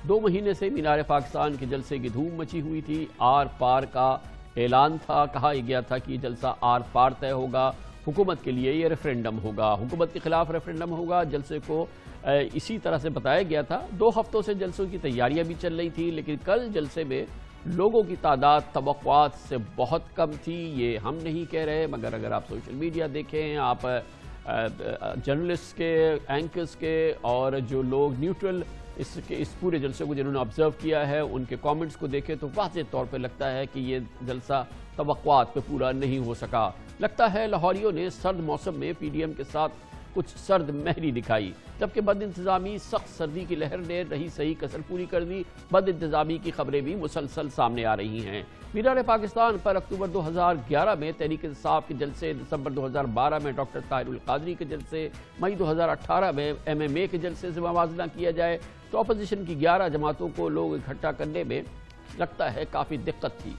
2 مہینے سے مینار پاکستان کے جلسے کی دھوم مچی ہوئی تھی۔ آر پار کا اعلان تھا، کہا گیا تھا کہ یہ جلسہ آر پار طے ہوگا، حکومت کے لیے یہ ریفرینڈم ہوگا، حکومت کے خلاف ریفرینڈم ہوگا۔ جلسے کو اسی طرح سے بتایا گیا تھا۔ 2 ہفتوں سے جلسوں کی تیاریاں بھی چل رہی تھی، لیکن کل جلسے میں لوگوں کی تعداد توقعات سے بہت کم تھی۔ یہ ہم نہیں کہہ رہے، مگر اگر آپ سوشل میڈیا دیکھیں، آپ جرنلسٹ کے، اینکرز کے اور جو لوگ نیوٹرل اس پورے جلسے کو جنہوں نے آبزرو کیا ہے ان کے کامنٹس کو دیکھیں تو واضح طور پہ لگتا ہے کہ یہ جلسہ توقعات پہ پورا نہیں ہو سکا۔ لگتا ہے لاہوریوں نے سرد موسم میں پی ڈی ایم کے ساتھ کچھ سرد مہری دکھائی، جبکہ بد انتظامی سخت سردی کی لہر نے رہی صحیح کسر پوری کر دی۔ بد انتظامی کی خبریں بھی مسلسل سامنے آ رئی ہیں۔ مینار پاکستان پر اکتوبر 2011 میں تحریک انصاف کے جلسے، دسمبر 2012 میں ڈاکٹر طاہر القادری کے جلسے، مئی 2018 میں MMA کے جلسے سے موازنہ کیا جائے تو اپوزیشن کی 11 جماعتوں کو لوگ اکٹھا کرنے میں لگتا ہے کافی دقت تھی۔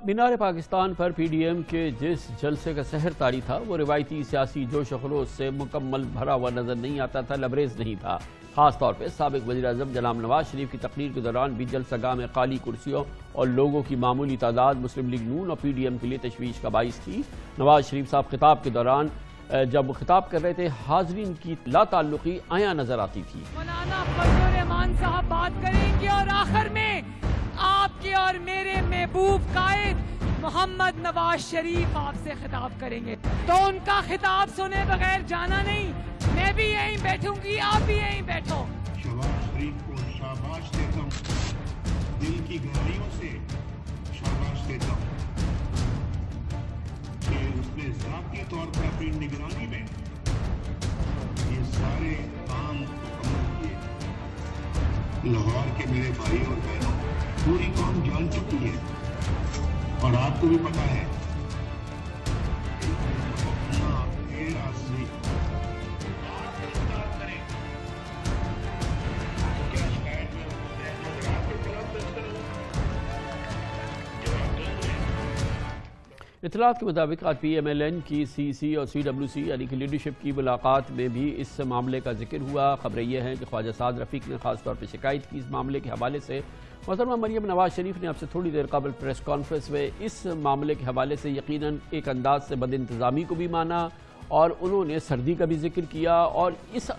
مینار پاکستان پر پی ڈی ایم کے جس جلسے کا سحر طاری تھا وہ روایتی سیاسی جوش و خروش سے مکمل بھرا ہوا نظر نہیں آتا تھا، لبریز نہیں تھا۔ خاص طور پہ سابق وزیر اعظم جناب نواز شریف کی تقریر کے دوران بھی جلسہ گاہ میں خالی کرسیوں اور لوگوں کی معمولی تعداد مسلم لیگ نون اور پی ڈی ایم کے لیے تشویش کا باعث تھی۔ نواز شریف صاحب خطاب کے دوران جب خطاب کر رہے تھے حاضرین کی لا تعلقی عیاں نظر آتی تھی۔ مولانا فضل الرحمان صاحب بات کریں گے اور آخر میں آپ کے اور میرے محبوب قائد محمد نواز شریف آپ سے خطاب کریں گے، تو ان کا خطاب سنے بغیر جانا نہیں۔ میں بھی یہیں بیٹھوں گی، آپ بھی یہیں بیٹھو۔ شہباز شریف کو شاباش دیتا ہوں، دل کی گہرائیوں سے شاباش دیتا ہوں کہ اس نے ذاتی طور پر اپنی نگرانی میں یہ سارے کام مکمل کیے۔ لاہور کے میرے بھائی اور بہنوں، پوری قوم جان چکی ہے اور آپ کو بھی پتا ہے اطلاعات کے مطابق آج پی ایم ایل این کی سی اور CWC یعنی کہ لیڈرشپ کی ملاقات میں بھی اس معاملے کا ذکر ہوا۔ خبریں یہ ہیں کہ خواجہ سعد رفیق نے خاص طور پہ شکایت کی اس معاملے کے حوالے سے۔ محترمہ مریم نواز شریف نے اب سے تھوڑی دیر قبل پریس کانفرنس میں اس معاملے کے حوالے سے یقیناً ایک انداز سے بد انتظامی کو بھی مانا اور انہوں نے سردی کا بھی ذکر کیا، اور اس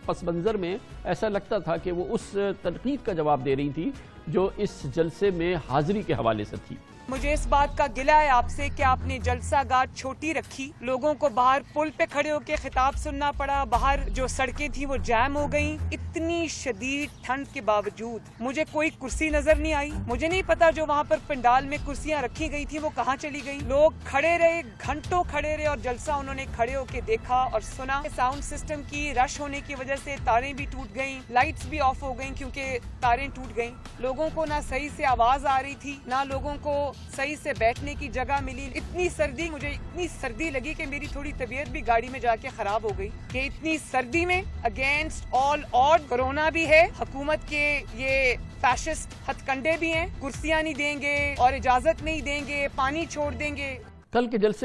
پس منظر میں ایسا لگتا تھا کہ وہ اس تنقید کا جواب دے رہی تھی جو اس جلسے میں حاضری کے حوالے سے تھی۔ مجھے اس بات کا گلہ ہے آپ سے کہ آپ نے جلسہ گاہ چھوٹی رکھی، لوگوں کو باہر پل پہ کھڑے ہو کے خطاب سننا پڑا، باہر جو سڑکیں تھیں وہ جام ہو گئیں۔ اتنی شدید ٹھنڈ کے باوجود مجھے کوئی کرسی نظر نہیں آئی۔ مجھے نہیں پتا جو وہاں پر پنڈال میں کرسیاں رکھی گئی تھی وہ کہاں چلی گئی۔ لوگ کھڑے رہے، گھنٹوں کھڑے رہے اور جلسہ انہوں نے کھڑے ہو کے دیکھا اور سنا۔ ساؤنڈ سسٹم کی رش ہونے کی وجہ سے تاریں بھی ٹوٹ گئیں، لائٹس بھی آف ہو گئیں کیونکہ تاریں ٹوٹ گئیں۔ لوگوں کو نہ صحیح سے آواز آ رہی تھی، نہ لوگوں کو صحیح سے بیٹھنے کی جگہ ملی۔ اتنی سردی، مجھے اتنی سردی لگی کہ میری تھوڑی طبیعت بھی گاڑی میں جا کے خراب ہو گئی کہ اتنی سردی میں اگینسٹ آل آڈ کورونا بھی ہے، حکومت کے یہ فیشسٹ ہتھ کنڈے بھی ہیں، کرسیاں نہیں دیں گے اور اجازت نہیں دیں گے، پانی چھوڑ دیں گے۔ کل کے جلسے